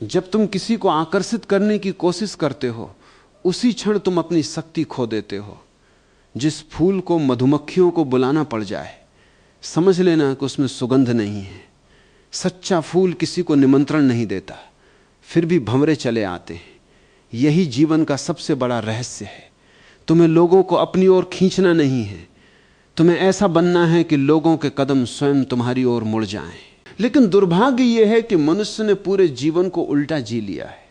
जब तुम किसी को आकर्षित करने की कोशिश करते हो, उसी क्षण तुम अपनी शक्ति खो देते हो। जिस फूल को मधुमक्खियों को बुलाना पड़ जाए, समझ लेना कि उसमें सुगंध नहीं है। सच्चा फूल किसी को निमंत्रण नहीं देता, फिर भी भंवरे चले आते हैं। यही जीवन का सबसे बड़ा रहस्य है। तुम्हें लोगों को अपनी ओर खींचना नहीं है, तुम्हें ऐसा बनना है कि लोगों के कदम स्वयं तुम्हारी ओर मुड़ जाएं। लेकिन दुर्भाग्य यह है कि मनुष्य ने पूरे जीवन को उल्टा जी लिया है।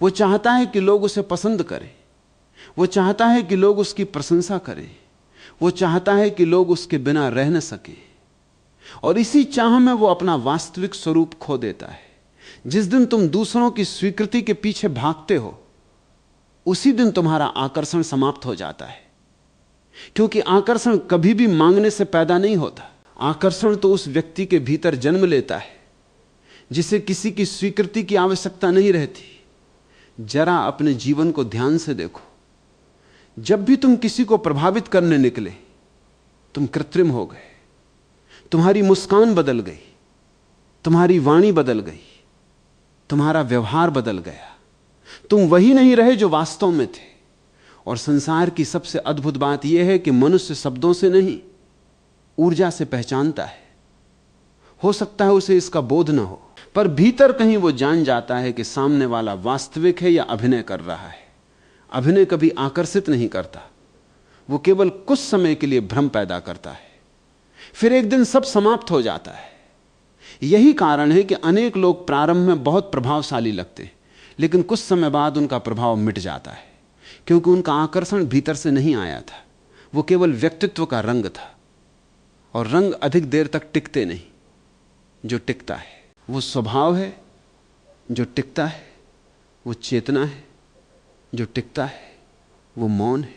वो चाहता है कि लोग उसे पसंद करें, वो चाहता है कि लोग उसकी प्रशंसा करें, वो चाहता है कि लोग उसके बिना रह न सकें, और इसी चाह में वो अपना वास्तविक स्वरूप खो देता है। जिस दिन तुम दूसरों की स्वीकृति के पीछे भागते हो, उसी दिन तुम्हारा आकर्षण समाप्त हो जाता है। क्योंकि आकर्षण कभी भी मांगने से पैदा नहीं होता। आकर्षण तो उस व्यक्ति के भीतर जन्म लेता है जिसे किसी की स्वीकृति की आवश्यकता नहीं रहती। जरा अपने जीवन को ध्यान से देखो। जब भी तुम किसी को प्रभावित करने निकले, तुम कृत्रिम हो गए। तुम्हारी मुस्कान बदल गई, तुम्हारी वाणी बदल गई, तुम्हारा व्यवहार बदल गया। तुम वही नहीं रहे जो वास्तव में थे। और संसार की सबसे अद्भुत बात यह है कि मनुष्य शब्दों से नहीं, ऊर्जा से पहचानता है। हो सकता है उसे इसका बोध न हो, पर भीतर कहीं वो जान जाता है कि सामने वाला वास्तविक है या अभिनय कर रहा है। अभिनय कभी आकर्षित नहीं करता, वो केवल कुछ समय के लिए भ्रम पैदा करता है, फिर एक दिन सब समाप्त हो जाता है। यही कारण है कि अनेक लोग प्रारंभ में बहुत प्रभावशाली लगते हैं, लेकिन कुछ समय बाद उनका प्रभाव मिट जाता है, क्योंकि उनका आकर्षण भीतर से नहीं आया था। वो केवल व्यक्तित्व का रंग था, और रंग अधिक देर तक टिकते नहीं। जो टिकता है वो स्वभाव है, जो टिकता है वो चेतना है, जो टिकता है वो मौन है।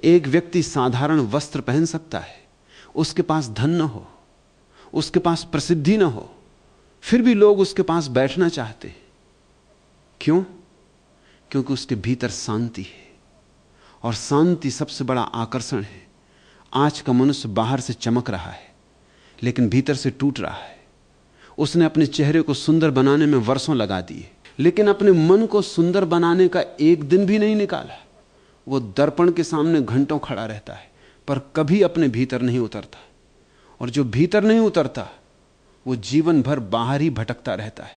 एक व्यक्ति साधारण वस्त्र पहन सकता है, उसके पास धन न हो, उसके पास प्रसिद्धि न हो, फिर भी लोग उसके पास बैठना चाहते हैं। क्यों? क्योंकि उसके भीतर शांति है, और शांति सबसे बड़ा आकर्षण है। आज का मनुष्य बाहर से चमक रहा है, लेकिन भीतर से टूट रहा है। उसने अपने चेहरे को सुंदर बनाने में वर्षों लगा दिए, लेकिन अपने मन को सुंदर बनाने का एक दिन भी नहीं निकाला। वो दर्पण के सामने घंटों खड़ा रहता है, पर कभी अपने भीतर नहीं उतरता। और जो भीतर नहीं उतरता, वो जीवन भर बाहर ही भटकता रहता है।